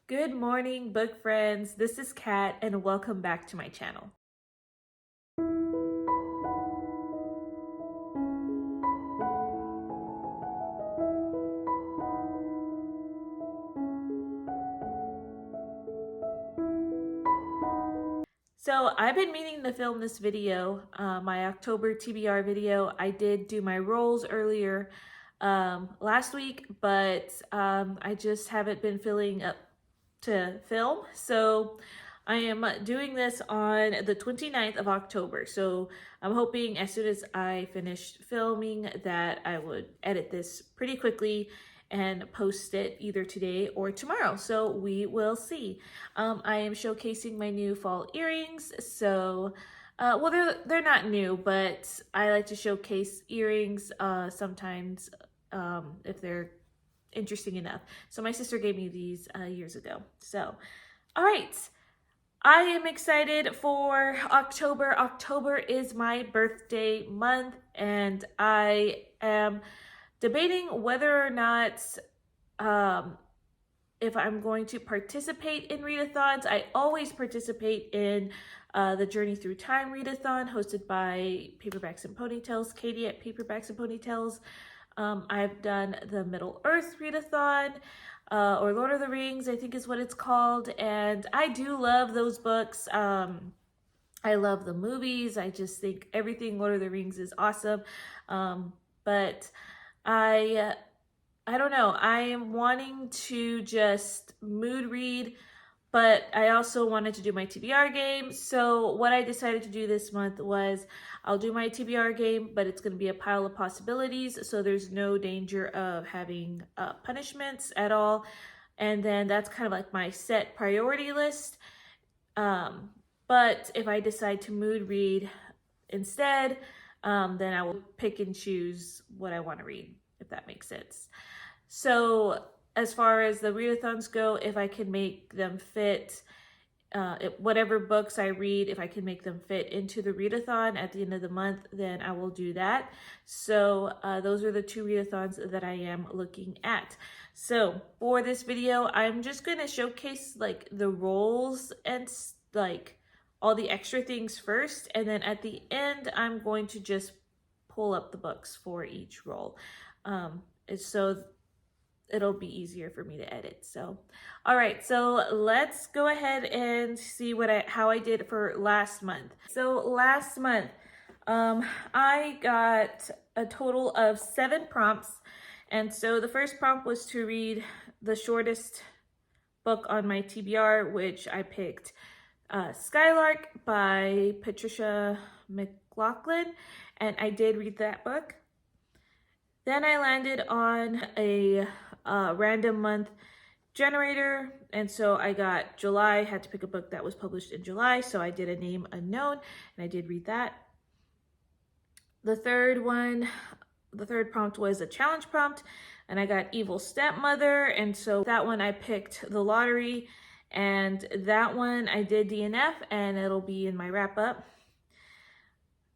Good morning, book friends. This is Kat, and welcome back to my channel. So I've been meaning to film this video, my October TBR video. I did do my rolls earlier last week, but I just haven't been feeling up to film. So I am doing this on the 29th of October. So I'm hoping as soon as I finish filming that I would edit this pretty quickly and post it either today or tomorrow. So we will see. I am showcasing my new fall earrings. So, well, they're not new, but I like to showcase earrings sometimes if they're interesting enough. So my sister gave me these years ago. So, all right. I am excited for October. October is my birthday month, and I am debating whether or not if I'm going to participate in readathons. I always participate in the Journey Through Time readathon hosted by Paperbacks and Ponytails, Katie at Paperbacks and Ponytails. I've done the Middle Earth readathon, or Lord of the Rings, I think is what it's called, and I do love those books. I love the movies. I just think everything Lord of the Rings is awesome. But I don't know. I am wanting to just mood read, but I also wanted to do my TBR game. So what I decided to do this month was I'll do my TBR game, but it's going to be a pile of possibilities. So there's no danger of having punishments at all. And then that's kind of like my set priority list. But if I decide to mood read instead, then I will pick and choose what I want to read, if that makes sense. So as far as the readathons go, if I can make them fit, whatever books I read, if I can make them fit into the readathon at the end of the month, then I will do that. So those are the two readathons that I am looking at. So for this video, I'm just going to showcase like the roles and like all the extra things first. And then at the end, I'm going to just pull up the books for each role. So it'll be easier for me to edit. So, all right, so let's go ahead and see how I did for last month. So last month, I got a total of 7 prompts. And so the first prompt was to read the shortest book on my TBR, which I picked Skylark by Patricia McLaughlin. And I did read that book. Then I landed on a random month generator, and so I got July. Had to pick a book that was published in July, so I did a name unknown, and I did read that. The third prompt was a challenge prompt, and I got Evil Stepmother, and so that one I picked The Lottery, and that one I did DNF, and it'll be in my wrap up.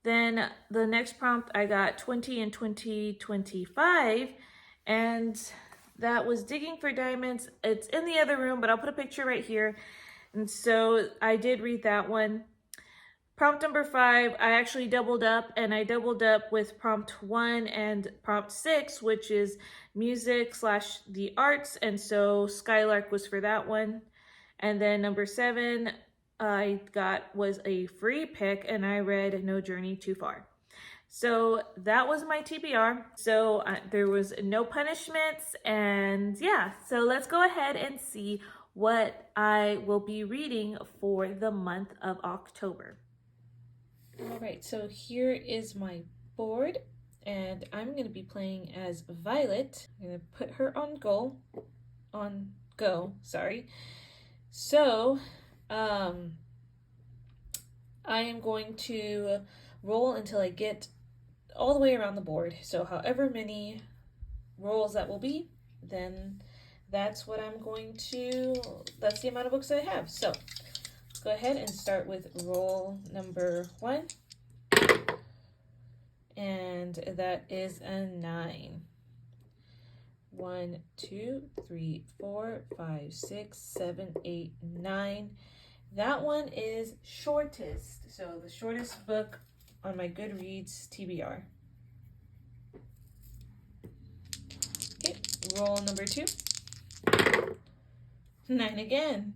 Then the next prompt I got 20 and 2025, and that was Digging for Diamonds. It's in the other room, but I'll put a picture right here. And so I did read that one. Prompt number 5, I actually doubled up, and I doubled up with prompt 1 and prompt 6, which is music / the arts. And so Skylark was for that one. And then number 7, I got was a free pick, and I read No Journey Too Far. So that was my TBR. So there was no punishments, and yeah, so let's go ahead and see what I will be reading for the month of October. All right, so here is my board, and I'm going to be playing as Violet. I'm going to put her on go, sorry. So, I am going to roll until I get all the way around the board. So however many rolls that will be, then that's what I'm going to, that's the amount of books that I have. So let's go ahead and start with roll number 1. And that is a 9. 1, 2, 3, 4, 5, 6, 7, 8, 9. That one is shortest. So the shortest book on my Goodreads TBR. Okay, roll number 2. 9 again.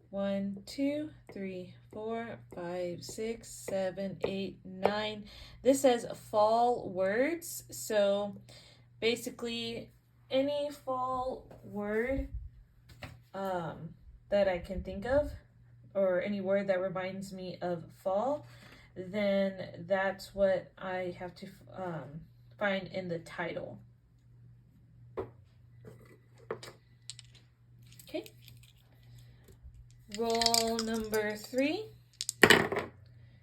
1, 2, 3, 4, 5, 6, 7, 8, 9. This says fall words. So basically any fall word that I can think of, or any word that reminds me of fall, then that's what I have to find in the title. Okay. Roll number 3.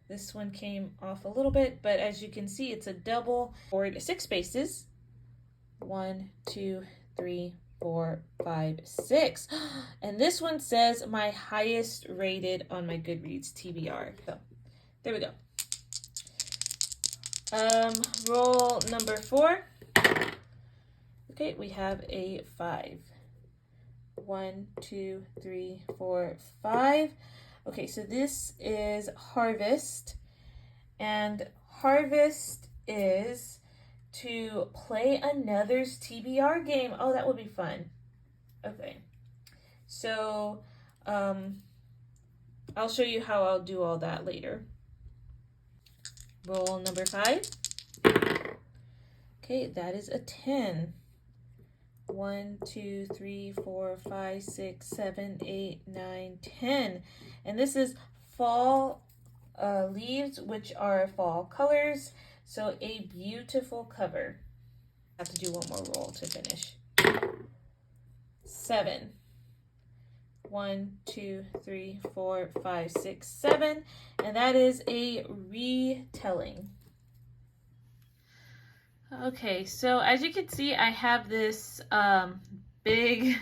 This one came off a little bit, but as you can see, it's a double board, 6 spaces. 1, 2, 3, 4, 5, 6. And this one says my highest rated on my Goodreads TBR. So there we go. Roll number 4. Okay, we have a 5. 1, 2, 3, 4, 5. Okay, so this is Harvest, and Harvest is to play another's TBR game. Oh, that would be fun. Okay, so I'll show you how I'll do all that later. Roll number 5. Okay, that is a 10. 1, 2, 3, 4, 5, 6, 7, 8, 9, 10. And this is fall leaves, which are fall colors. So a beautiful cover. I have to do one more roll to finish. 7. 1, 2, 3, 4, 5, 6, 7. And that is a retelling. Okay, so as you can see, I have this big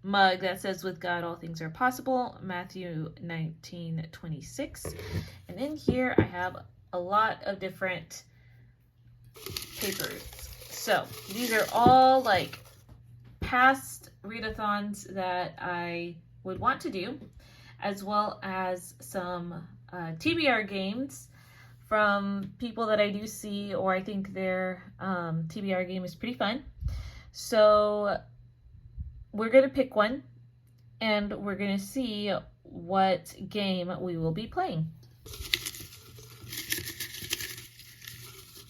mug that says, "With God, all things are possible," Matthew 19:26. And in here, I have a lot of different papers. So these are all like past readathons that I would want to do, as well as some TBR games from people that I do see, or I think their TBR game is pretty fun. So we're going to pick one, and we're going to see what game we will be playing.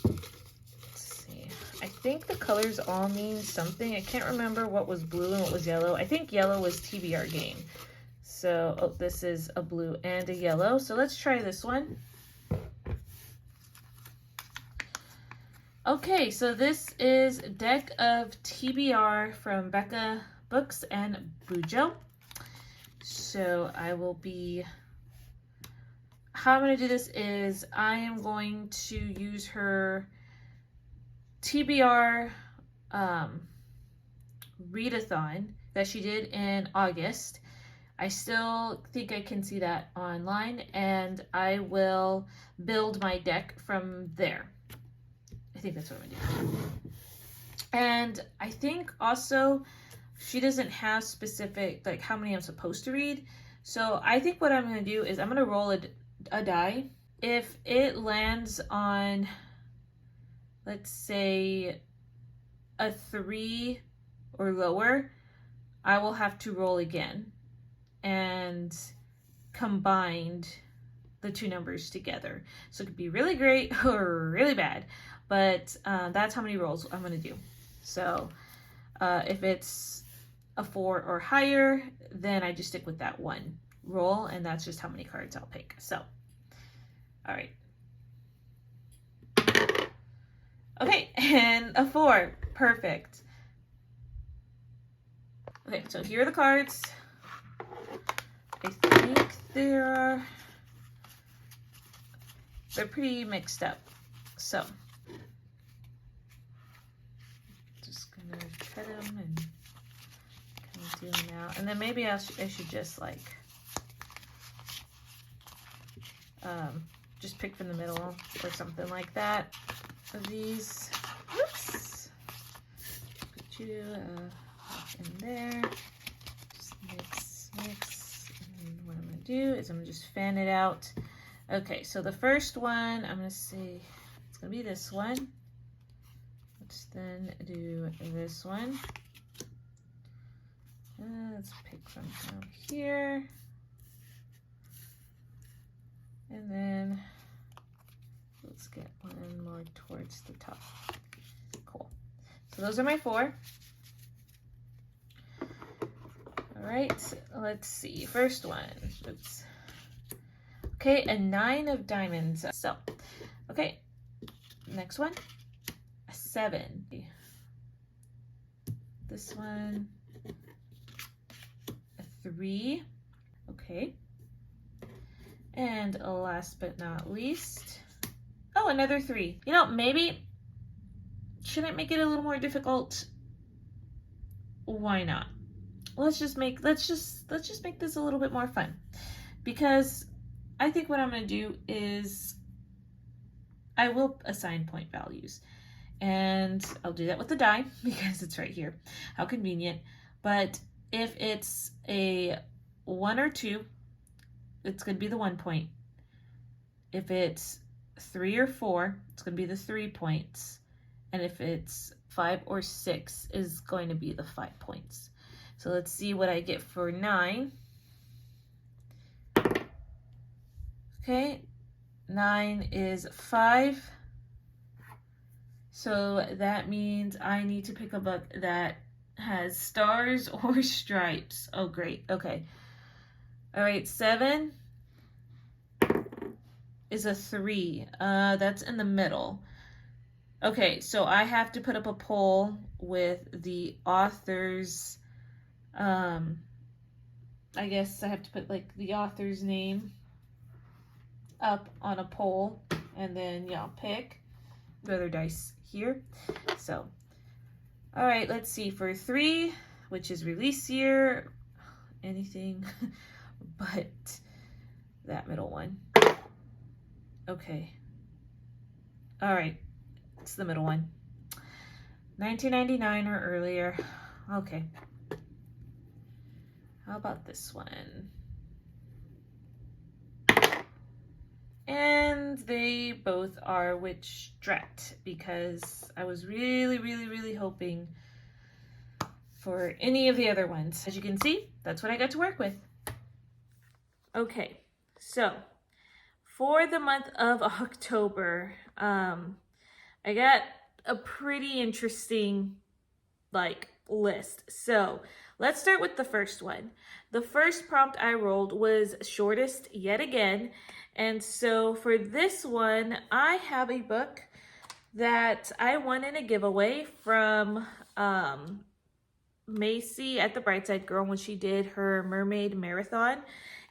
Let's see. I think the colors all mean something. I can't remember what was blue and what was yellow. I think yellow was TBR game. So, oh, this is a blue and a yellow. So let's try this one. Okay, so this is Deck of TBR from Becca Books and Bujo. So I will be, how I'm going to do this is I am going to use her TBR Readathon that she did in August. I still think I can see that online, and I will build my deck from there. I think that's what I'm gonna do. And I think also she doesn't have specific, like, how many I'm supposed to read. So I think what I'm gonna do is I'm gonna roll a die. If it lands on, let's say, a 3 or lower, I will have to roll again and combine the two numbers together. So it could be really great or really bad. But that's how many rolls I'm going to do. So if it's a 4 or higher, then I just stick with that one roll, and that's just how many cards I'll pick. So, all right. Okay, and a 4. Perfect. Okay, so here are the cards. I think they're pretty mixed up. So cut them and kind of do them out, and then maybe I should just like just pick from the middle or something like that of these. Whoops. Put 2 in there. Just mix, mix. And what I'm going to do is I'm going to just fan it out. Okay, so the first one, I'm going to say it's going to be this one. Let's then do this one. Let's pick some down here. And then let's get one more towards the top. Cool. So those are my 4. All right, let's see. First one. Oops. Okay, a 9 of diamonds. So, okay, next one. A 7. This one. A 3. Okay. And last but not least, oh, another 3. You know, maybe, should I make it a little more difficult? Why not? Let's just make this a little bit more fun, because I think what I'm going to do is I will assign point values, and I'll do that with the die because it's right here. How convenient. But if it's a 1 or 2, it's going to be the 1 point. If it's 3 or 4, it's going to be the 3 points. And if it's 5 or 6, is going to be the 5 points. So let's see what I get for 9. Okay, 9 is 5. So that means I need to pick a book that has stars or stripes. Oh, great. Okay. All right, 7 is a 3. That's in the middle. Okay, so I have to put up a poll with the author's, I guess I have to put like the author's name up on a poll, and then y'all pick the other dice here. So, all right, let's see, for 3, which is release year, anything but that middle one. Okay. All right. It's the middle one. 1999 or earlier. Okay. How about this one? And they both are Witch Drat, because I was really hoping for any of the other ones. As you can see, that's what I got to work with. Okay, so for the month of October, I got a pretty interesting list. So let's start with the first one. The first prompt I rolled was shortest yet again. And so for this one, I have a book that I won in a giveaway from Macy at the Brightside Girl when she did her mermaid marathon.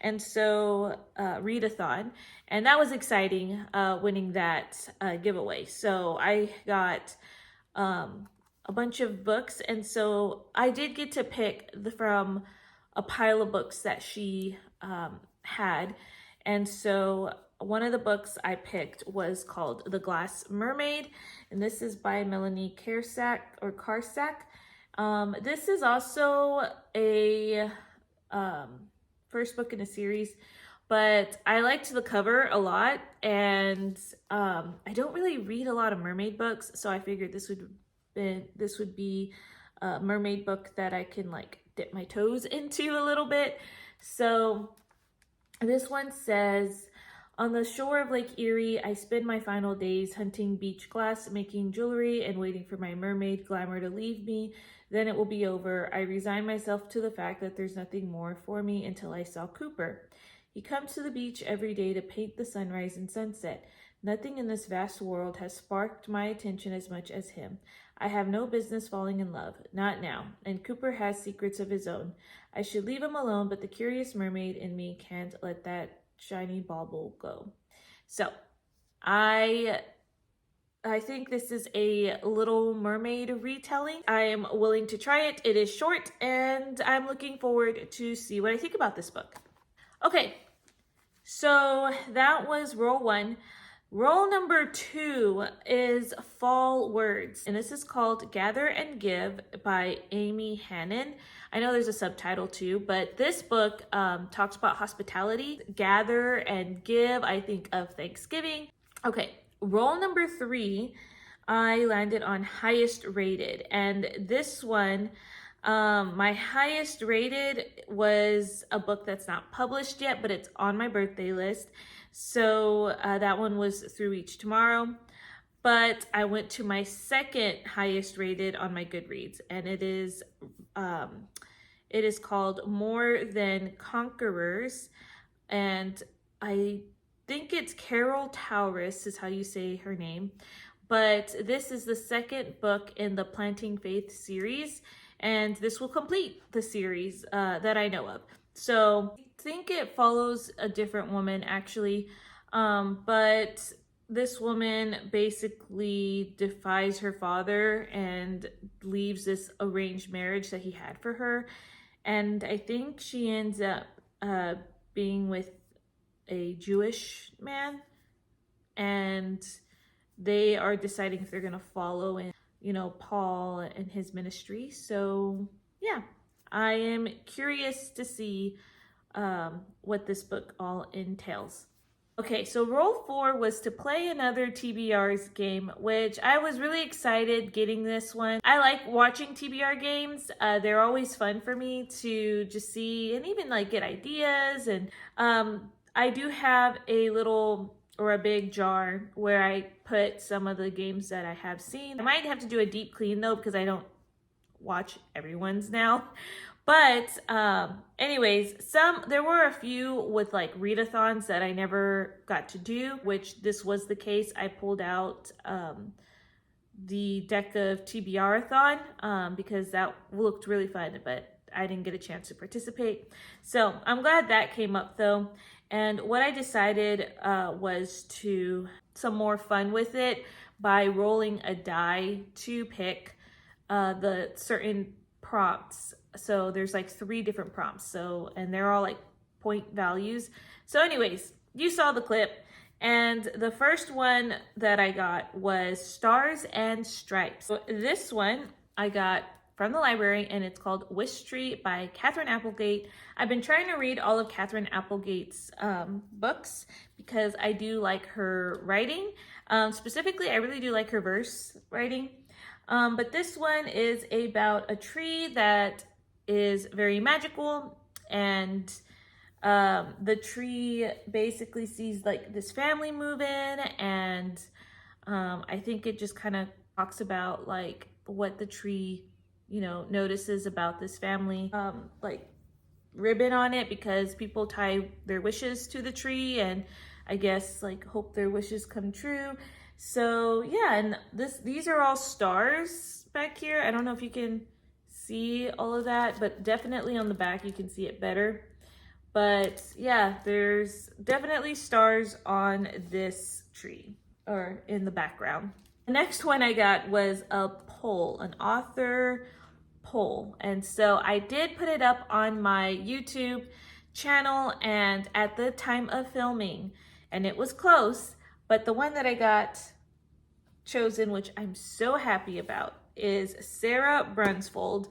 And so Readathon, and that was exciting, winning that giveaway. So I got a bunch of books, and so I did get to pick from a pile of books that she had. And so one of the books I picked was called The Glass Mermaid, and this is by Melanie Karsak. This is also a first book in a series, but I liked the cover a lot, and I don't really read a lot of mermaid books, so I figured this would be a mermaid book that I can dip my toes into a little bit. So this one says, on the shore of Lake Erie, I spend my final days hunting beach glass, making jewelry, and waiting for my mermaid glamour to leave me. Then it will be over. I resign myself to the fact that there's nothing more for me until I saw Cooper. He comes to the beach every day to paint the sunrise and sunset. Nothing in this vast world has sparked my attention as much as him. I have no business falling in love, not now, and Cooper has secrets of his own. I should leave him alone, but the curious mermaid in me can't let that shiny bauble go. So, I think this is a Little Mermaid retelling. I am willing to try it. It is short, and I'm looking forward to see what I think about this book. Okay, so that was roll 1. Role number 2 is Fall Words, and this is called Gather and Give by Amy Hannon. I know there's a subtitle too, but this book talks about hospitality. Gather and give, I think of Thanksgiving. Okay, role number 3, I landed on highest rated, and this one, my highest rated was a book that's not published yet, but it's on my birthday list. So that one was Through Each Tomorrow. But I went to my second highest rated on my Goodreads, and it is called More Than Conquerors, and I think it's Carol Taurus is how you say her name. But this is the second book in the Planting Faith series, and this will complete the series that I know of. So I think it follows a different woman actually, but this woman basically defies her father and leaves this arranged marriage that he had for her, and I think she ends up being with a Jewish man, and they are deciding if they're going to follow in, Paul and his ministry. So yeah, I am curious to see what this book all entails. Okay, so role 4 was to play another TBR's game, which I was really excited getting this one. I like watching TBR games. They're always fun for me to just see and even get ideas. And I do have a little or a big jar where I put some of the games that I have seen. I might have to do a deep clean though, because I don't watch everyone's now. But anyways, there were a few with readathons that I never got to do, which this was the case. I pulled out the deck of TBR-Athon because that looked really fun, but I didn't get a chance to participate. So I'm glad that came up though. And what I decided was to some more fun with it by rolling a die to pick the certain prompts. So there's 3 different prompts. And they're all point values. So anyways, you saw the clip. And the first one that I got was Stars and Stripes. So this one I got from the library, and it's called Wish Tree by Catherine Applegate. I've been trying to read all of Catherine Applegate's books because I do like her writing. Specifically, I really do like her verse writing. But this one is about a tree that is very magical, and the tree basically sees this family move in, and I think it just kind of talks about what the tree notices about this family, ribbon on it, because people tie their wishes to the tree and I guess hope their wishes come true. So yeah, and these are all stars back here. I don't know if you can see all of that, but definitely on the back you can see it better. But yeah, there's definitely stars on this tree or in the background. The next one I got was a poll, an author poll. And so I did put it up on my YouTube channel and at the time of filming, and it was close, but the one that I got chosen, which I'm so happy about, is Sarah Brunsfold,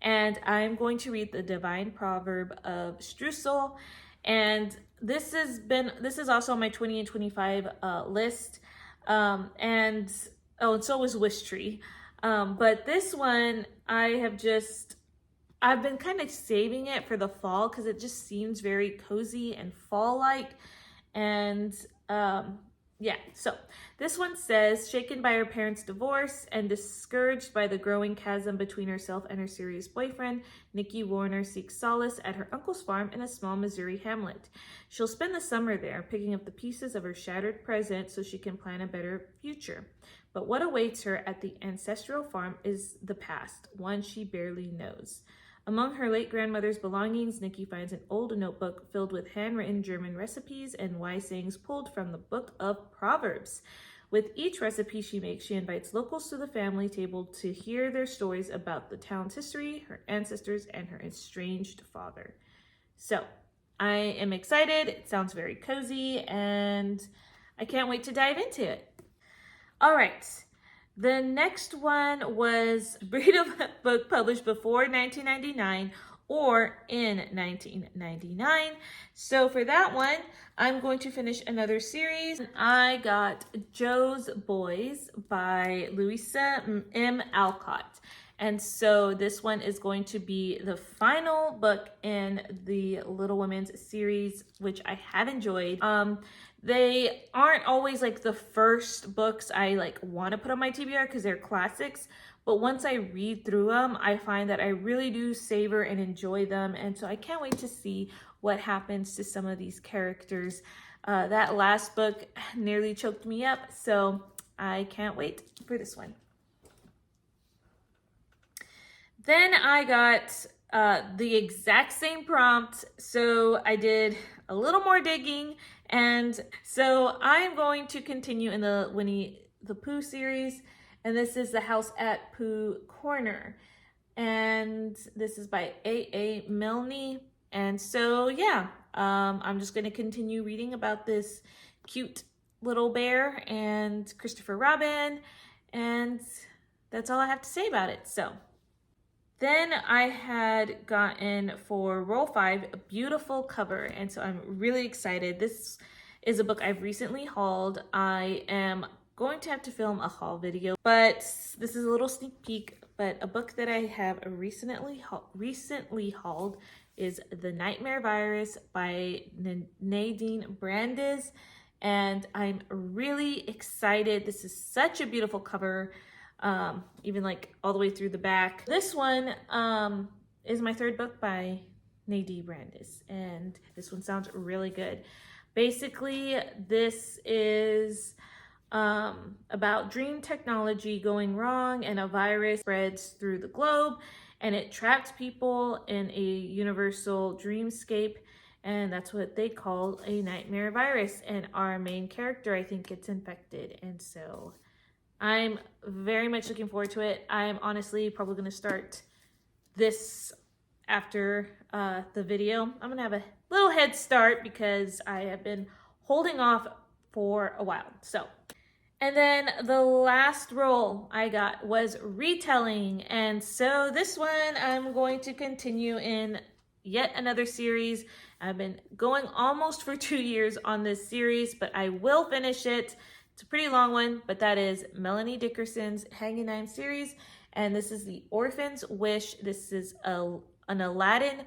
and I'm going to read the Divine Proverb of Streusel. And this is also on my 20 and 25 list, and so was Wish Tree. But this one, I've been kind of saving it for the fall because it just seems very cozy and fall-like. And yeah, so this one says, shaken by her parents' divorce and discouraged by the growing chasm between herself and her serious boyfriend, Nikki Warner seeks solace at her uncle's farm in a small Missouri hamlet. She'll spend the summer there, picking up the pieces of her shattered present so she can plan a better future. But what awaits her at the ancestral farm is the past, one she barely knows. Among her late grandmother's belongings, Nikki finds an old notebook filled with handwritten German recipes and wise sayings pulled from the Book of Proverbs. With each recipe she makes, she invites locals to the family table to hear their stories about the town's history, her ancestors, and her estranged father. So, I am excited. It sounds very cozy, and I can't wait to dive into it. All right. The next one was read a book published before 1999 or in 1999. So for that one, I'm going to finish another series. I got Joe's Boys by Louisa M. Alcott. And so this one is going to be the final book in the Little Women's series, which I have enjoyed. They aren't always like the first books I like want to put on my TBR because they're classics. But once I read through them, I find that I really do savor and enjoy them. And so I can't wait to see what happens to some of these characters. That last book nearly choked me up, so I can't wait for this one. Then I got the exact same prompt, so I did a little more digging, and so I'm going to continue in the Winnie the Pooh series, and this is The House at Pooh Corner, and this is by A.A. Milne. And so yeah, I'm just going to continue reading about this cute little bear and Christopher Robin, and that's all I have to say about it. So then I had gotten for roll 5 a beautiful cover, and so I'm really excited. This is a book I've recently hauled. I am going to have to film a haul video, but this is a little sneak peek. But a book that I have recently hauled is The Nightmare Virus by Nadine Brandes, and I'm really excited. This is such a beautiful cover. Even like all the way through the back. This one is my third book by Nadine Brandes, and this one sounds really good. Basically, this is about dream technology going wrong, and a virus spreads through the globe, and it traps people in a universal dreamscape, and that's what they call a nightmare virus. And our main character, I think, gets infected, and so I'm very much looking forward to it. I'm honestly probably going to start this after the video. I'm going to have a little head start because I have been holding off for a while. So, and then the last roll I got was retelling. And so this one I'm going to continue in yet another series. I've been going almost for 2 years on this series, but I will finish it. It's a pretty long one, but that is Melanie Dickerson's Hanging Nine series, and this is The Orphan's Wish. This is an Aladdin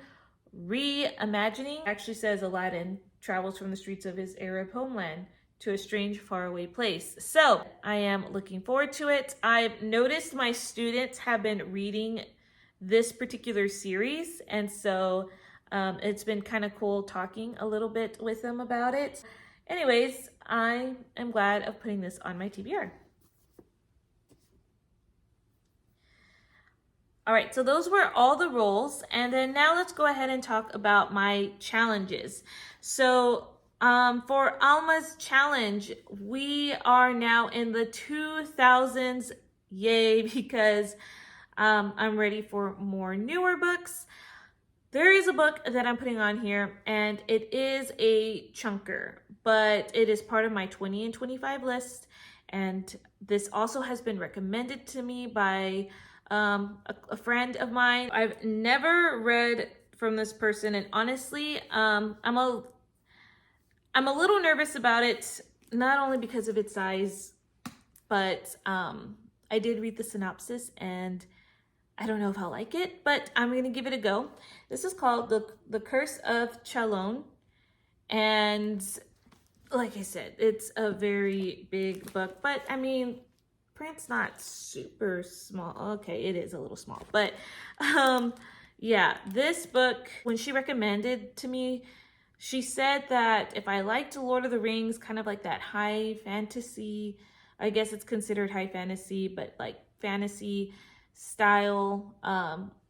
reimagining. It actually says Aladdin travels from the streets of his Arab homeland to a strange faraway place. So I am looking forward to it. I've noticed my students have been reading this particular series, and so it's been kind of cool talking a little bit with them about it. Anyways, I am glad of putting this on my TBR. All right, so those were all the rolls, and then now let's go ahead and talk about my challenges. So for Alma's challenge, we are now in the 2000s, yay, because I'm ready for more newer books. There is a book that I'm putting on here, and it is a chunker, but it is part of my 20 and 25 list. And this also has been recommended to me by a friend of mine. I've never read from this person, and honestly, I'm a little nervous about it, not only because of its size, but I did read the synopsis, and I don't know if I'll like it, but I'm going to give it a go. This is called The Curse of Chalon. And like I said, it's a very big book, but I mean, print's not super small. Okay, it is a little small, but yeah, this book, when she recommended to me, she said that if I liked Lord of the Rings, kind of like that high fantasy, I guess it's considered high fantasy, but like fantasy style,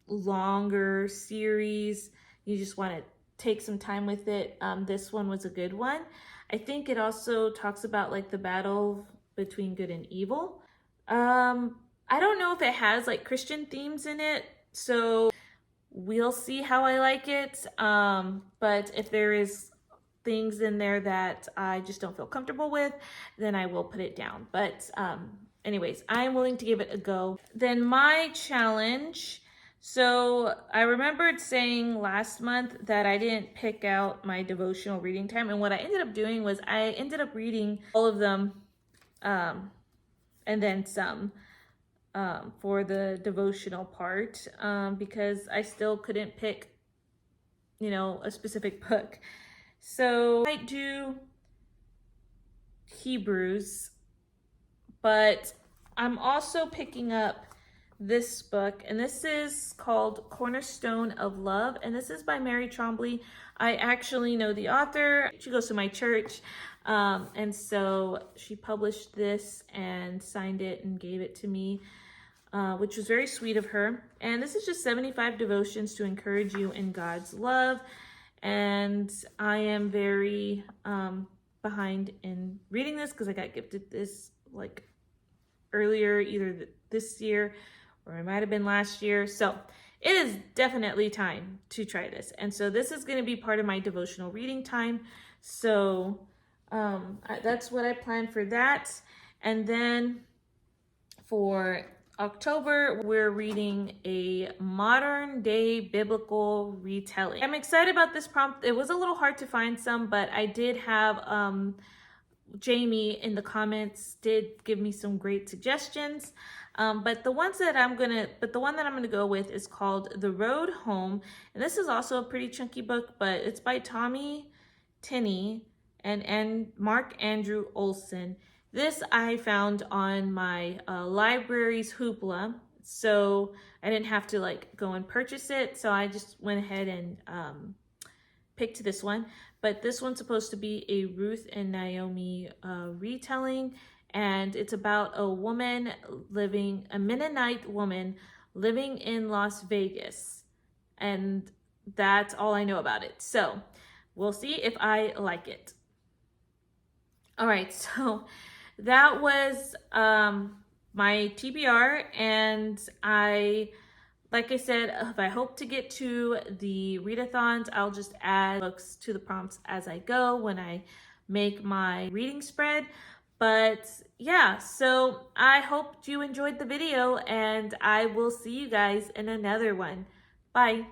longer series, you just want to take some time with it, this one was a good one. I think it also talks about like the battle between good and evil. I don't know if it has like Christian themes in it, so we'll see how I like it. But if there's things in there that I just don't feel comfortable with, then I will put it down. But anyways, I'm willing to give it a go. Then my challenge. So I remembered saying last month that I didn't pick out my devotional reading time. And what I ended up doing was I ended up reading all of them and then some for the devotional part because I still couldn't pick, you know, a specific book. So I might do Hebrews, but I'm also picking up this book, and this is called Cornerstone of Love, and this is by Mary Trombley. I actually know the author. She goes to my church, and so she published this and signed it and gave it to me, which was very sweet of her. And this is just 75 devotions to encourage you in God's love, and I am very behind in reading this because I got gifted this like earlier, either this year or it might have been last year. So it is definitely time to try this. And so this is going to be part of my devotional reading time. So that's what I plan for that. And then for October, we're reading a modern day biblical retelling. I'm excited about this prompt. It was a little hard to find some, but I did have Jamie in the comments did give me some great suggestions. But the one that I'm gonna go with is called The Road Home, and this is also a pretty chunky book, but it's by Tommy Tinney and Mark Andrew Olson. This I found on my library's Hoopla, so I didn't have to like go and purchase it. So I just went ahead and picked this one. But this one's supposed to be a Ruth and Naomi retelling, and it's about a Mennonite woman living in Las Vegas, and that's all I know about it. So we'll see if I like it. All right, so that was my TBR, and like I said, if I hope to get to the readathons, I'll just add books to the prompts as I go when I make my reading spread. But yeah, so I hope you enjoyed the video, and I will see you guys in another one. Bye.